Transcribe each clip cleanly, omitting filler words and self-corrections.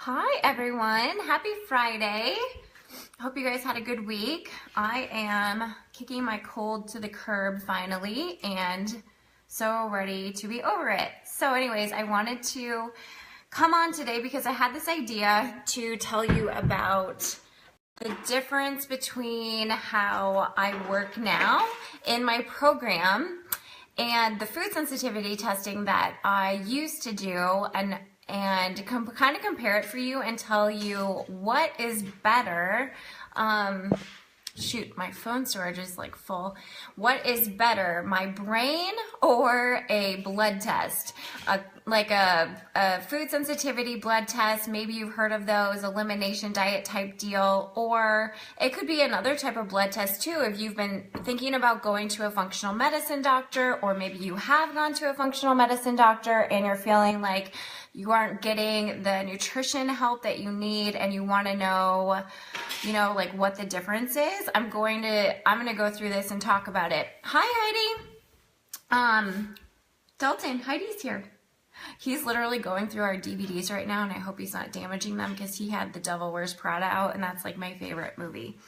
Hi everyone, happy Friday. Hope you guys had a good week. I am kicking my cold to the curb finally and so ready to be over it. So anyways, I wanted to come on today because I had this idea to tell you about the difference between how I work now in my program and the food sensitivity testing that I used to do, and kind of compare it for you and tell you what is better. Shoot, my phone storage is like full. What is better, my brain or a blood test? Like a food sensitivity blood test, maybe you've heard of those, elimination diet type deal, or it could be another type of blood test too if you've been thinking about going to a functional medicine doctor, or maybe you have gone to a functional medicine doctor and you're feeling like you aren't getting the nutrition help that you need and you want to know, like what the difference is. I'm going to go through this and talk about it. Hi, Heidi. Dalton, Heidi's here. He's literally going through our DVDs right now, and I hope he's not damaging them because he had The Devil Wears Prada out, and that's like my favorite movie.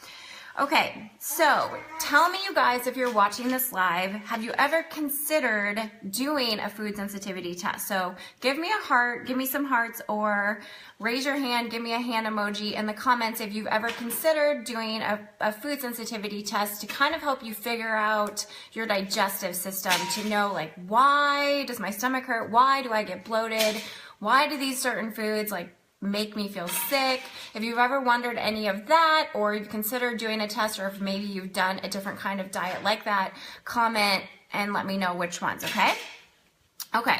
Okay, so tell me, you guys, if you're watching this live, have you ever considered doing a food sensitivity test? So give me a heart, give me some hearts, or raise your hand, give me a hand emoji in the comments if you've ever considered doing a food sensitivity test to kind of help you figure out your digestive system, to know like, why does my stomach hurt? Why do I get bloated? Why do these certain foods make me feel sick? If you've ever wondered any of that, or you've considered doing a test, or if maybe you've done a different kind of diet like that, comment and let me know which ones, okay? Okay,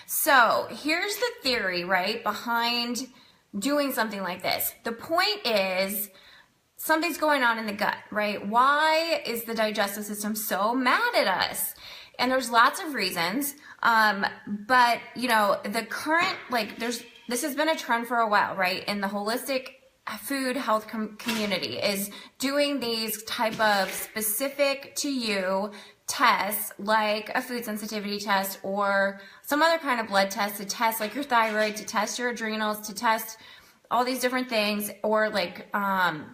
so here's the theory, right, behind doing something like this. The point is, something's going on in the gut, right? Why is the digestive system so mad at us? And there's lots of reasons, but the current, this has been a trend for a while, right? In the holistic food health community is doing these type of specific to you tests, like a food sensitivity test or some other kind of blood test to test like your thyroid, to test your adrenals, to test all these different things, or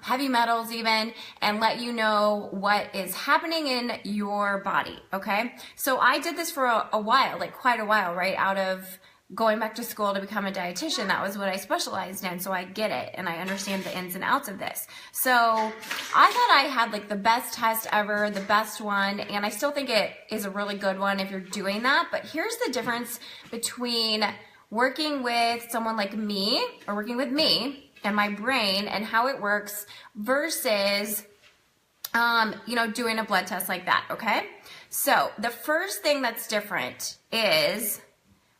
heavy metals even, and let you know what is happening in your body, okay? So I did this for a while, quite a while, right? Out of going back to school to become a dietitian, that was what I specialized in, so I get it, and I understand the ins and outs of this. So I thought I had the best test ever, the best one, and I still think it is a really good one if you're doing that. But here's the difference between working with someone like me, or working with me and my brain and how it works, versus doing a blood test like that, okay? So the first thing that's different is,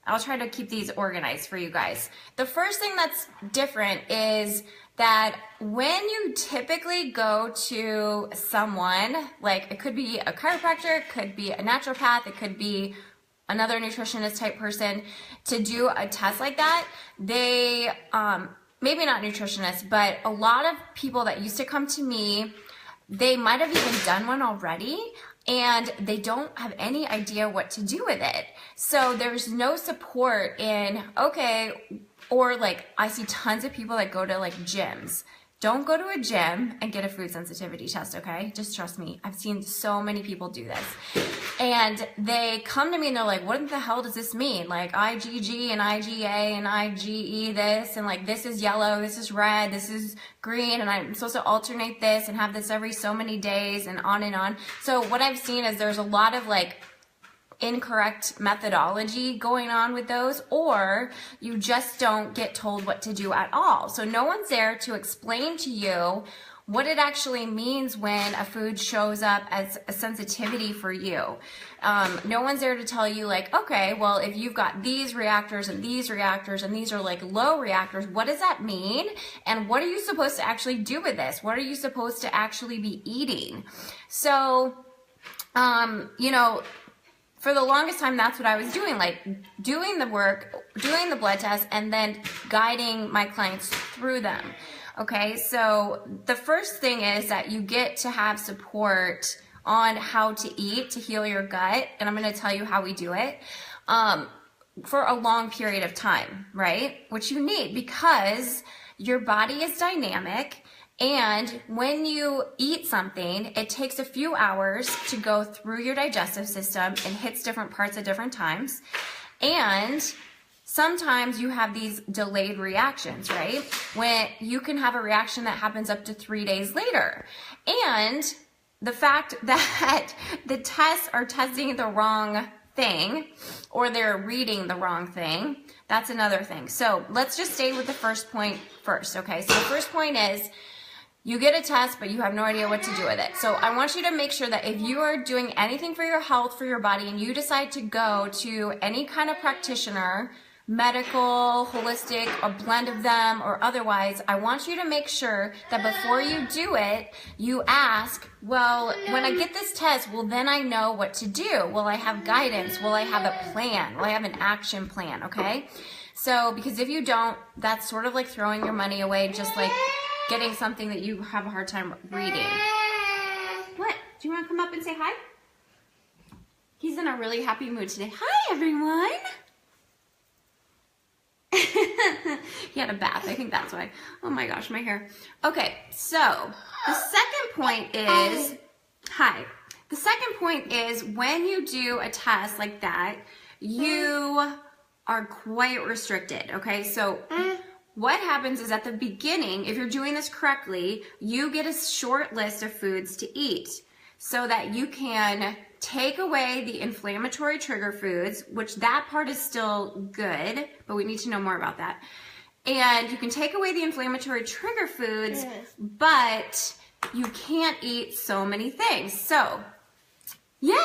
I'll try to keep these organized for you guys. The first thing that's different is that when you typically go to someone, it could be a chiropractor, it could be a naturopath, it could be another nutritionist type person, to do a test like that, they, maybe not nutritionists, but a lot of people that used to come to me, they might have even done one already, and they don't have any idea what to do with it. So there's no support in, okay, or I see tons of people that go to gyms. Don't go to a gym and get a food sensitivity test, okay? Just trust me. I've seen so many people do this. And they come to me and they're like, what the hell does this mean? IgG and IgA and IgE this, and this is yellow, this is red, this is green, and I'm supposed to alternate this and have this every so many days, and on and on. So what I've seen is there's a lot of incorrect methodology going on with those, or you just don't get told what to do at all. So no one's there to explain to you what it actually means when a food shows up as a sensitivity for you. No one's there to tell you okay, well, if you've got these reactors and these reactors and these are low reactors, what does that mean? And what are you supposed to actually do with this? What are you supposed to actually be eating? So, for the longest time, that's what I was doing, doing the work, doing the blood test, and then guiding my clients through them. Okay, so the first thing is that you get to have support on how to eat to heal your gut, and I'm going to tell you how we do it. for a long period of time, right? Which you need because your body is dynamic, and when you eat something, it takes a few hours to go through your digestive system and hits different parts at different times. And sometimes you have these delayed reactions, right? When you can have a reaction that happens up to 3 days later. And the fact that the tests are testing the wrong thing, or they're reading the wrong thing, that's another thing. So let's just stay with the first point first, okay? So the first point is you get a test, but you have no idea what to do with it. So I want you to make sure that if you are doing anything for your health, for your body, and you decide to go to any kind of practitioner, medical, holistic, a blend of them, or otherwise, I want you to make sure that before you do it, you ask, well, when I get this test, well, then I know what to do. Will I have guidance? Will I have a plan? Will I have an action plan? Okay? So, because if you don't, that's sort of like throwing your money away, just like getting something that you have a hard time reading. What? Do you want to come up and say hi? He's in a really happy mood today. Hi, everyone. He had a bath. I think that's why. Oh my gosh, my hair. Okay, so the second point is, hi. The second point is when you do a test like that, you are quite restricted, okay? So what happens is at the beginning, if you're doing this correctly, you get a short list of foods to eat so that you can take away the inflammatory trigger foods, which that part is still good, but we need to know more about that. And you can take away the inflammatory trigger foods, but you can't eat so many things. So, yeah,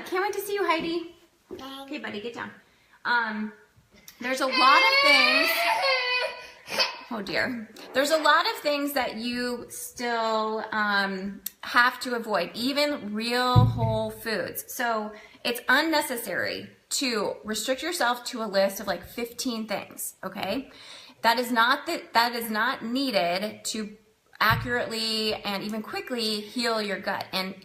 can't wait to see you, Heidi. Okay, buddy, get down. There's a lot of things. Oh dear. There's a lot of things that you still have to avoid, even real whole foods. So it's unnecessary to restrict yourself to a list of like 15 things, okay? That is not needed to accurately and even quickly heal your gut and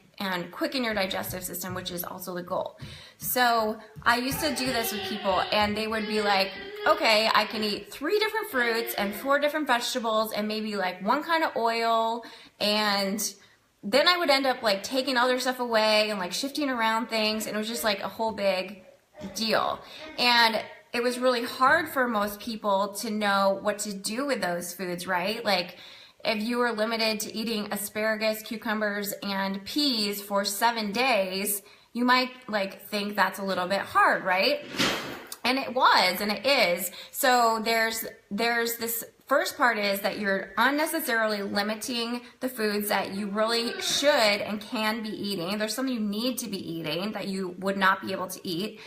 quicken your digestive system, which is also the goal. So I used to do this with people, and they would be like, okay, I can eat 3 different fruits and 4 different vegetables and maybe like 1 kind of oil, and then I would end up like taking other stuff away and like shifting around things, and it was just like a whole big deal. And it was really hard for most people to know what to do with those foods, right? Like if you were limited to eating asparagus, cucumbers, and peas for 7 days, you might like think that's a little bit hard, right? And it was, and it is. So there's this first part is that you're unnecessarily limiting the foods that you really should and can be eating. There's some you need to be eating that you would not be able to eat.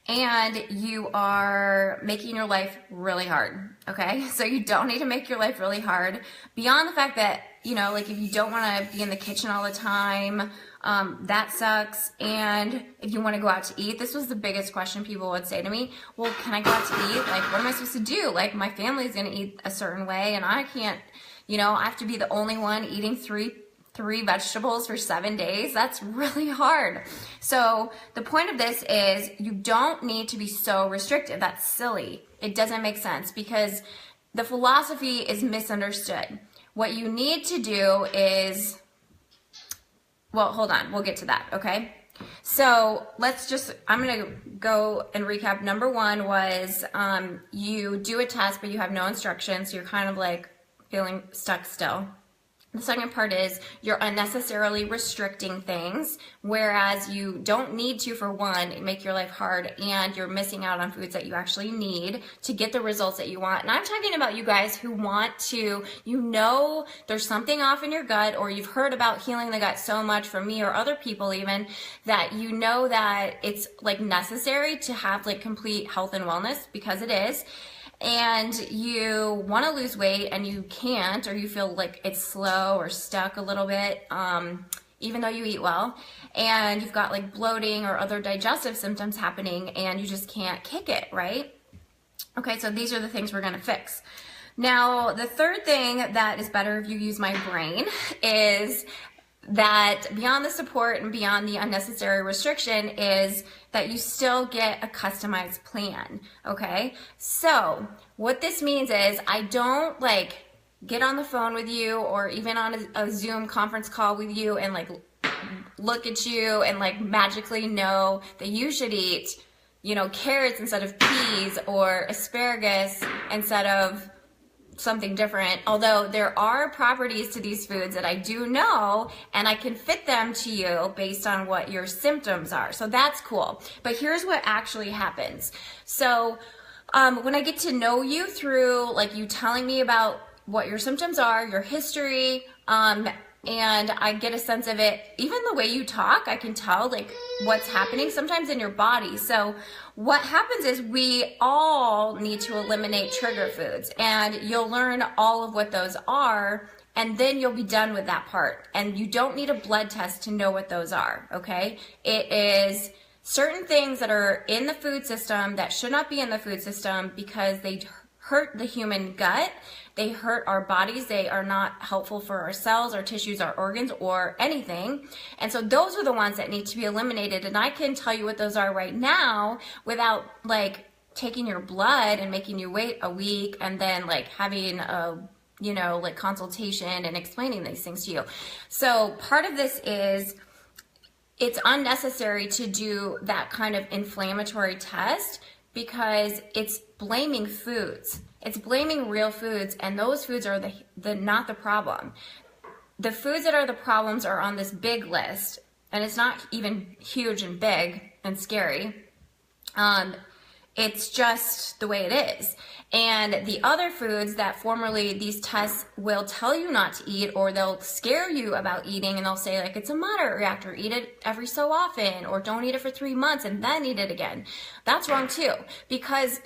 And you are making your life really hard, okay? So you don't need to make your life really hard. Beyond the fact that, you know, like if you don't want to be in the kitchen all the time, that sucks. And if you want to go out to eat, this was the biggest question people would say to me. Well, can I go out to eat? Like, what am I supposed to do? Like, my family's going to eat a certain way, and I can't, you know, I have to be the only one eating three vegetables for 7 days. That's really hard. So the point of this is you don't need to be so restrictive. That's silly. It doesn't make sense because the philosophy is misunderstood. What you need to do is, well, hold on. We'll get to that, okay? So I'm going to go and recap. Number 1 was you do a test, but you have no instructions. So you're kind of like feeling stuck still. The second part is you're unnecessarily restricting things, whereas you don't need to, for one, make your life hard, and you're missing out on foods that you actually need to get the results that you want. And I'm talking about you guys who want to, you know, there's something off in your gut, or you've heard about healing the gut so much from me or other people even, that you know that it's like necessary to have like complete health and wellness, because it is. And you want to lose weight and you can't, or you feel like it's slow or stuck a little bit, even though you eat well, and you've got like bloating or other digestive symptoms happening and you just can't kick it, right? Okay, so these are the things we're going to fix. Now, the third thing that is better if you use my brain is that beyond the support and beyond the unnecessary restriction is that you still get a customized plan, okay? So what this means is I don't like get on the phone with you or even on a Zoom conference call with you and like look at you and like magically know that you should eat, you know, carrots instead of peas or asparagus instead of something different. Although there are properties to these foods that I do know, and I can fit them to you based on what your symptoms are. So that's cool. But here's what actually happens. So when I get to know you through like you telling me about what your symptoms are, your history, and I get a sense of it, even the way you talk, I can tell like what's happening sometimes in your body. So what happens is we all need to eliminate trigger foods, and you'll learn all of what those are, and then you'll be done with that part. And you don't need a blood test to know what those are, okay? It is certain things that are in the food system that should not be in the food system because they hurt the human gut. They hurt our bodies. They are not helpful for our cells, our tissues, our organs, or anything. And so those are the ones that need to be eliminated. And I can tell you what those are right now without like taking your blood and making you wait a week and then like having a, you know, like consultation and explaining these things to you. So part of this is it's unnecessary to do that kind of inflammatory test because it's blaming foods. It's blaming real foods, and those foods are not the problem. The foods that are the problems are on this big list, and it's not even huge and big and scary. It's just the way it is. And the other foods that formerly these tests will tell you not to eat, or they'll scare you about eating, and they'll say like it's a moderate reactor, eat it every so often, or don't eat it for 3 months and then eat it again. That's wrong too, because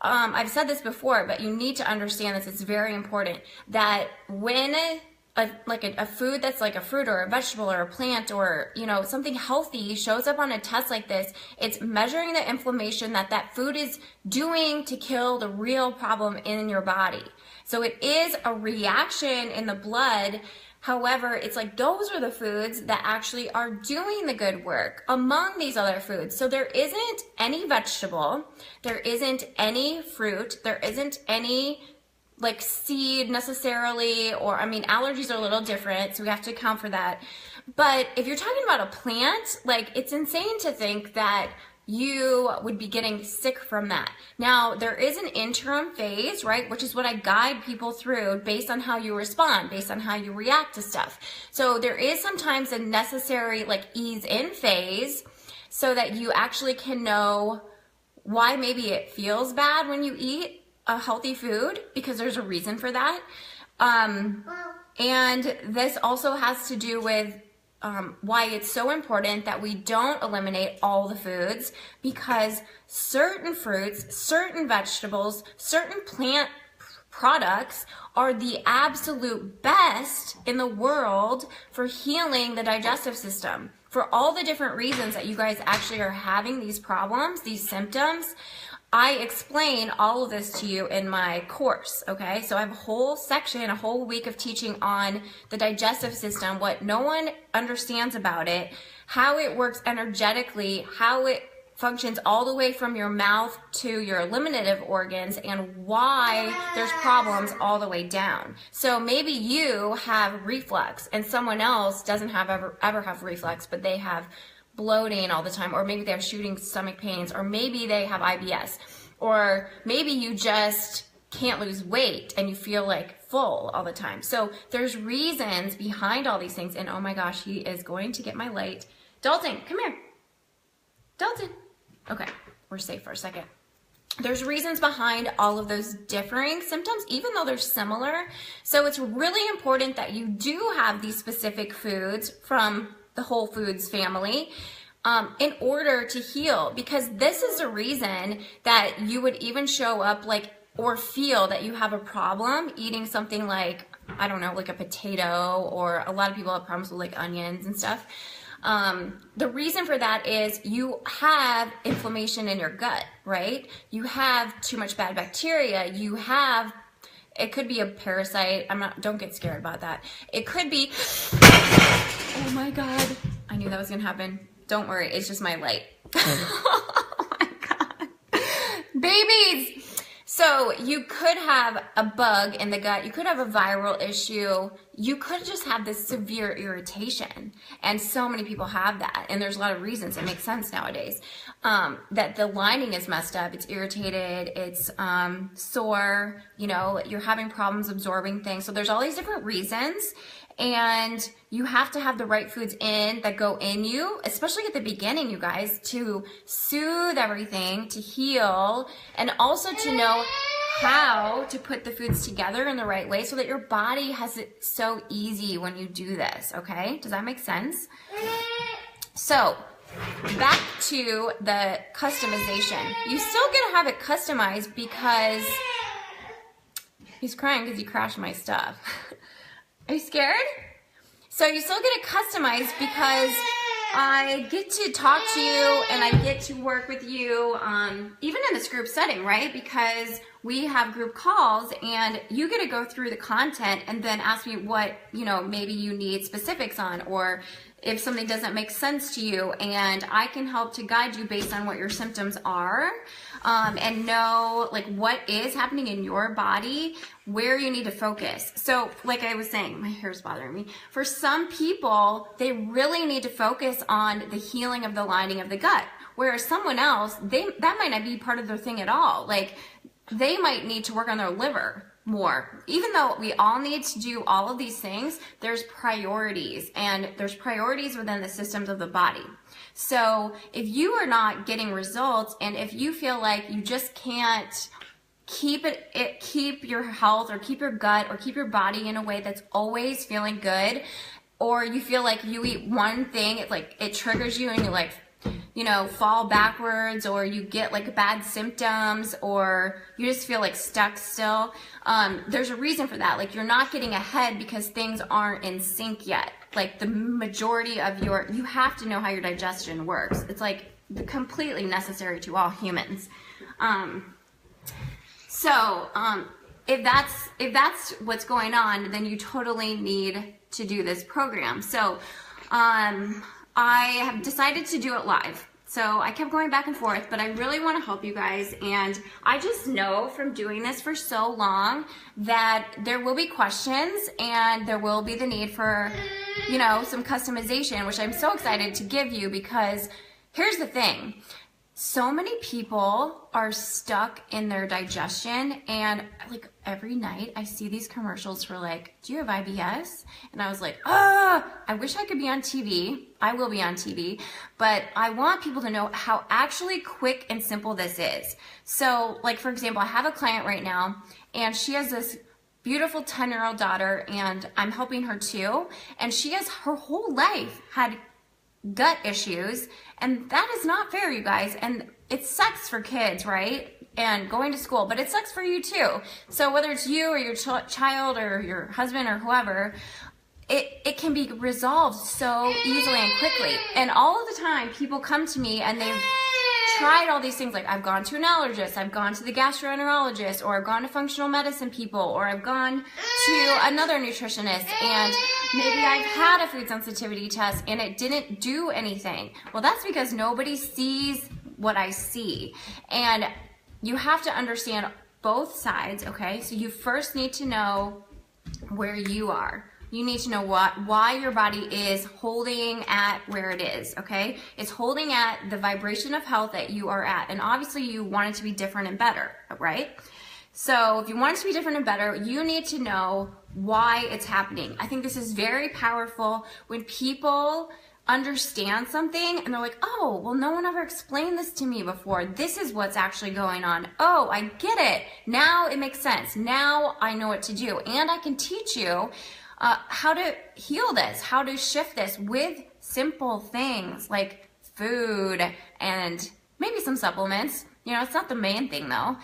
I've said this before, but you need to understand this. It's very important that when a food that's like a fruit or a vegetable or a plant or, you know, something healthy shows up on a test like this, it's measuring the inflammation that that food is doing to kill the real problem in your body. So it is a reaction in the blood. However, it's like those are the foods that actually are doing the good work among these other foods. So there isn't any vegetable, there isn't any fruit, there isn't any like seed necessarily, or I mean, allergies are a little different, so we have to account for that. But if you're talking about a plant, like it's insane to think that you would be getting sick from that. Now, there is an interim phase, right, which is what I guide people through based on how you respond, based on how you react to stuff. So there is sometimes a necessary like ease in phase so that you actually can know why maybe it feels bad when you eat a healthy food, because there's a reason for that. And this also has to do with why it's so important that we don't eliminate all the foods, because certain fruits, certain vegetables, certain plant products are the absolute best in the world for healing the digestive system. For all the different reasons that you guys actually are having these problems, these symptoms, I explain all of this to you in my course, okay? So I have a whole section, a whole week of teaching on the digestive system, what no one understands about it, how it works energetically, how it functions all the way from your mouth to your eliminative organs, and why there's problems all the way down. So maybe you have reflux and someone else doesn't have ever have reflux, but they have bloating all the time, or maybe they're shooting stomach pains, or maybe they have IBS, or maybe you just can't lose weight and you feel like full all the time. So there's reasons behind all these things. And oh my gosh, he is going to get my light. Dalton, come here. Dalton. Okay, we're safe for a second. There's reasons behind all of those differing symptoms, even though they're similar. So it's really important that you do have these specific foods from the whole foods family in order to heal, because this is a reason that you would even show up like or feel that you have a problem eating something like, I don't know, like a potato, or a lot of people have problems with like onions and stuff. The reason for that is you have inflammation in your gut, right? You have too much bad bacteria. You have, it could be a parasite. Don't get scared about that. It could be, Oh my God. I knew that was gonna happen. Don't worry, it's just my light. Oh my God. Babies! So you could have a bug in the gut, you could have a viral issue, you could just have this severe irritation. And so many people have that. And there's a lot of reasons, it makes sense nowadays, that the lining is messed up, it's irritated, it's sore, you know, you're having problems absorbing things. So there's all these different reasons. And you have to have the right foods in that go in you, especially at the beginning, you guys, to soothe everything, to heal, and also to know how to put the foods together in the right way so that your body has it so easy when you do this, okay? Does that make sense? So, back to the customization. You still gonna have it customized because he's crying because he crashed my stuff. Are you scared? So you still get it customized because I get to talk to you and I get to work with you, even in this group setting, right? Because we have group calls and you get to go through the content and then ask me what, you know, maybe you need specifics on, or if something doesn't make sense to you, and I can help to guide you based on what your symptoms are, and know like what is happening in your body, where you need to focus. So like I was saying, my hair's bothering me. For some people, they really need to focus on the healing of the lining of the gut, whereas someone else, that might not be part of their thing at all. Like they might need to work on their liver more. Even though we all need to do all of these things, there's priorities, and there's priorities within the systems of the body. So if you are not getting results, and if you feel like you just can't keep your health, or keep your gut, or keep your body in a way that's always feeling good, or you feel like you eat one thing, it's like it triggers you and you like, you know, fall backwards, or you get like bad symptoms, or you just feel like stuck still, there's a reason for that. Like you're not getting ahead because things aren't in sync yet. Like the majority of you have to know how your digestion works. It's like completely necessary to all humans. If that's what's going on, then you totally need to do this program. So I have decided to do it live. So I kept going back and forth, but I really want to help you guys. And I just know from doing this for so long that there will be questions and there will be the need for, you know, some customization, which I'm so excited to give you, because here's the thing. So many people are stuck in their digestion, and like every night I see these commercials for like, do you have IBS? And I was like, I wish I could be on TV. I will be on TV, but I want people to know how actually quick and simple this is. So like, for example, I have a client right now and she has this beautiful 10-year-old daughter, and I'm helping her too. And she has her whole life had gut issues, and that is not fair, you guys. And it sucks for kids, right? And going to school, but it sucks for you too. So whether it's you or your child or your husband or whoever, it can be resolved so easily and quickly. And all of the time people come to me and they've tried all these things. Like I've gone to an allergist, I've gone to the gastroenterologist, or I've gone to functional medicine people, or I've gone to another nutritionist, and maybe I've had a food sensitivity test and it didn't do anything. Well, that's because nobody sees what I see. And you have to understand both sides, okay? So you first need to know where you are. You need to know why your body is holding at where it is, okay? It's holding at the vibration of health that you are at. And obviously you want it to be different and better, right? So if you want it to be different and better, you need to know why it's happening. I think this is very powerful when people understand something and they're like, oh, well, no one ever explained this to me before. This is what's actually going on. Oh, I get it. Now it makes sense. Now I know what to do. And I can teach you how to heal this, how to shift this with simple things like food and maybe some supplements. You know, it's not the main thing though.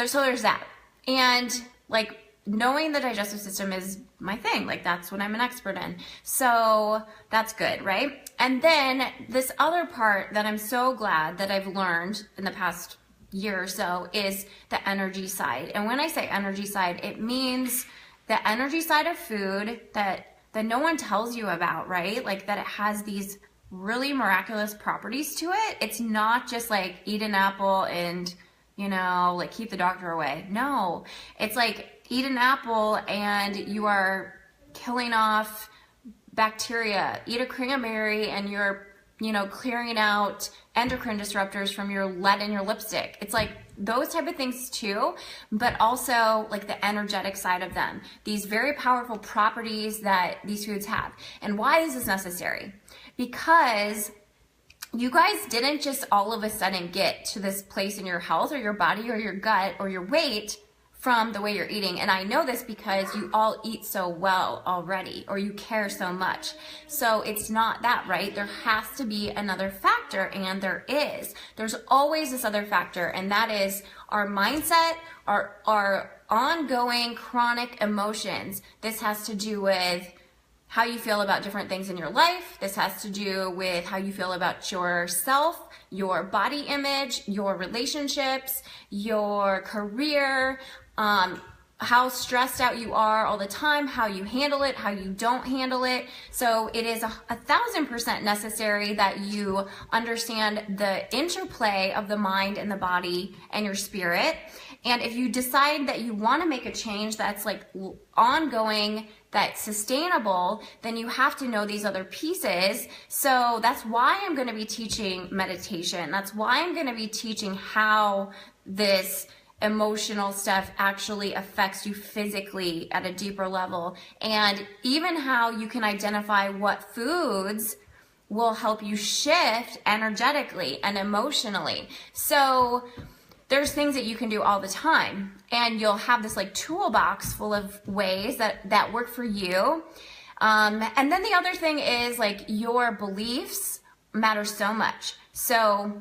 So there's that. And like knowing the digestive system is my thing. Like that's what I'm an expert in. So that's good, right? And then this other part that I'm so glad that I've learned in the past year or so is the energy side. And when I say energy side, it means the energy side of food that that no one tells you about, right? Like that it has these really miraculous properties to it. It's not just like eat an apple and, you know, like keep the doctor away. No, it's like eat an apple and you are killing off bacteria. Eat a cranberry and you're, you know, clearing out endocrine disruptors from your lead in your lipstick. It's like those type of things too, but also like the energetic side of them. These very powerful properties that these foods have. And why is this necessary? Because you guys didn't just all of a sudden get to this place in your health or your body or your gut or your weight from the way you're eating. And I know this because you all eat so well already, or you care so much. So it's not that, right? There has to be another factor, and there is. There's always this other factor, and that is our mindset, our ongoing chronic emotions. This has to do with how you feel about different things in your life. This has to do with how you feel about yourself, your body image, your relationships, your career, how stressed out you are all the time, how you handle it, how you don't handle it. So it is 1,000% necessary that you understand the interplay of the mind and the body and your spirit. And if you decide that you want to make a change that's like ongoing, that's sustainable, then you have to know these other pieces. So that's why I'm going to be teaching meditation. That's why I'm going to be teaching how this emotional stuff actually affects you physically at a deeper level, and even how you can identify what foods will help you shift energetically and emotionally. So there's things that you can do all the time, and you'll have this like toolbox full of ways that work for you. And then the other thing is like your beliefs matter so much. So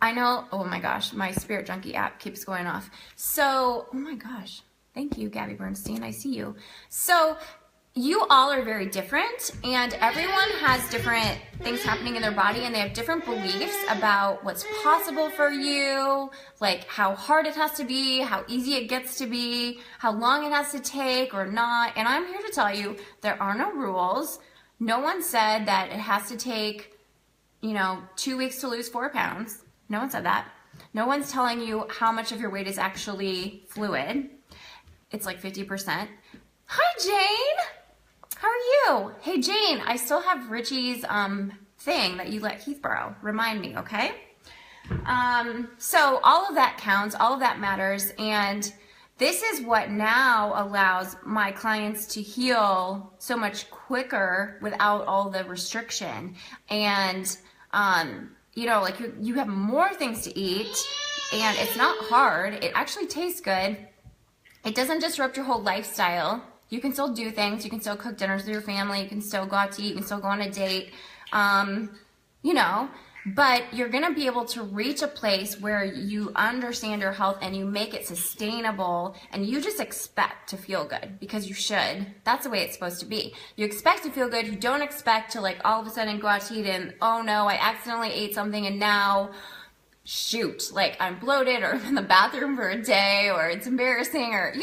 I know, oh my gosh, my Spirit Junkie app keeps going off. So, oh my gosh, thank you, Gabby Bernstein, I see you. So you all are very different, and everyone has different things happening in their body, and they have different beliefs about what's possible for you, like how hard it has to be, how easy it gets to be, how long it has to take or not. And I'm here to tell you, there are no rules. No one said that it has to take, 2 weeks to lose 4 pounds. No one said that. No one's telling you how much of your weight is actually fluid. It's like 50%. Hi, Jane. How are you? Hey, Jane, I still have Richie's thing that you let Heath borrow. Remind me, okay? So all of that counts. All of that matters. And this is what now allows my clients to heal so much quicker without all the restriction. And you have more things to eat, and it's not hard. It actually tastes good. It doesn't disrupt your whole lifestyle. You can still do things. You can still cook dinners with your family. You can still go out to eat. You can still go on a date. But you're going to be able to reach a place where you understand your health and you make it sustainable, and you just expect to feel good because you should. That's the way it's supposed to be. You expect to feel good. You don't expect to all of a sudden go out to eat and, oh no, I accidentally ate something and now shoot, I'm bloated, or I'm in the bathroom for a day, or it's embarrassing, or,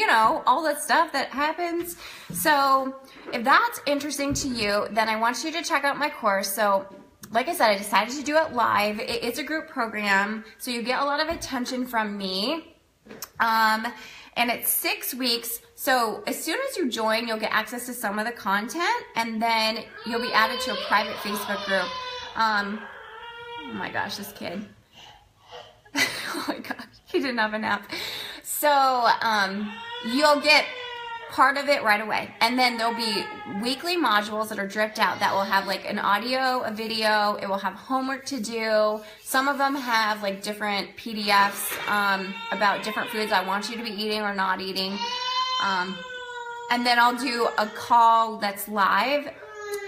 all that stuff that happens. So if that's interesting to you, then I want you to check out my course. So like I said, I decided to do it live. It's a group program, so you get a lot of attention from me. And it's 6 weeks. So as soon as you join, you'll get access to some of the content, and then you'll be added to a private Facebook group. Oh my gosh, this kid. Oh my gosh, he didn't have a nap. So you'll get part of it right away, and then there'll be weekly modules that are dripped out that will have an audio, a video. It will have homework to do. Some of them have different PDFs about different foods I want you to be eating or not eating, and then I'll do a call that's live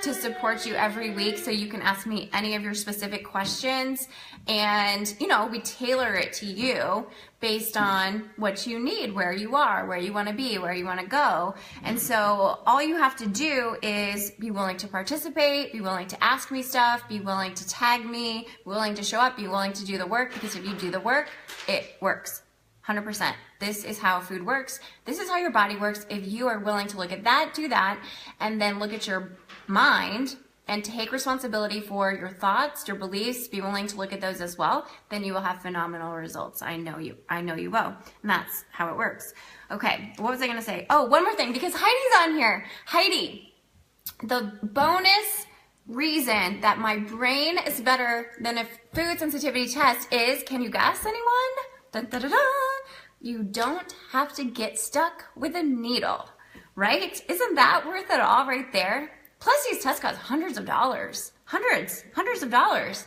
to support you every week, so you can ask me any of your specific questions, and we tailor it to you based on what you need, where you are, where you want to be, where you want to go. And so all you have to do is be willing to participate, be willing to ask me stuff, be willing to tag me, willing to show up, be willing to do the work, because if you do the work, it works 100%. This is how food works. This is how your body works. If you are willing to look at that, do that, and then look at your mind and take responsibility for your thoughts, your beliefs, be willing to look at those as well, then you will have phenomenal results. I know you will. And that's how it works. Okay, what was I gonna say? Oh, one more thing, because Heidi's on here. Heidi, the bonus reason that my brain is better than a food sensitivity test is, can you guess, anyone? Dun, dun, dun, dun. You don't have to get stuck with a needle, right? Isn't that worth it all right there? Plus these tests cost hundreds of dollars, hundreds of dollars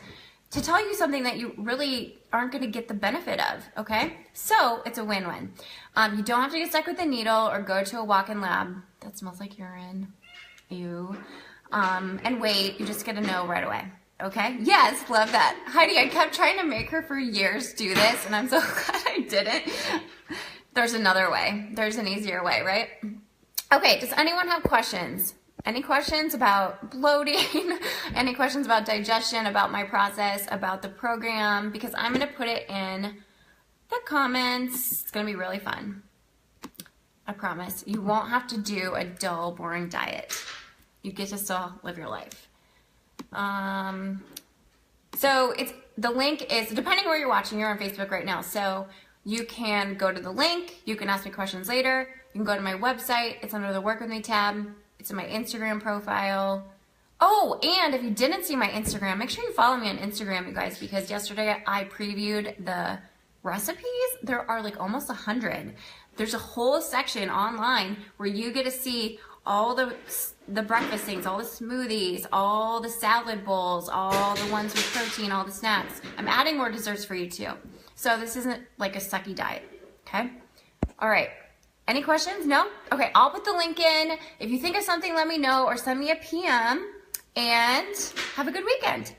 to tell you something that you really aren't gonna get the benefit of, okay? So it's a win-win. You don't have to get stuck with a needle or go to a walk-in lab. That smells like urine, ew. And wait, you just get to know right away, okay? Yes, love that. Heidi, I kept trying to make her for years do this, and I'm so glad I didn't. There's another way. There's an easier way, right? Okay, does anyone have questions? Any questions about bloating? Any questions about digestion, about my process, about the program? Because I'm gonna put it in the comments. It's gonna be really fun. I promise. You won't have to do a dull, boring diet. You get to still live your life. So the link is, depending where you're watching, you're on Facebook right now. So you can go to the link, you can ask me questions later. You can go to my website, it's under the Work With Me tab. It's in my Instagram profile. Oh, and if you didn't see my Instagram, make sure you follow me on Instagram, you guys, because yesterday I previewed the recipes. There are like almost 100. There's a whole section online where you get to see all the breakfast things, all the smoothies, all the salad bowls, all the ones with protein, all the snacks. I'm adding more desserts for you too. So this isn't like a sucky diet, okay? All right, any questions? No? Okay, I'll put the link in. If you think of something, let me know or send me a PM, and have a good weekend.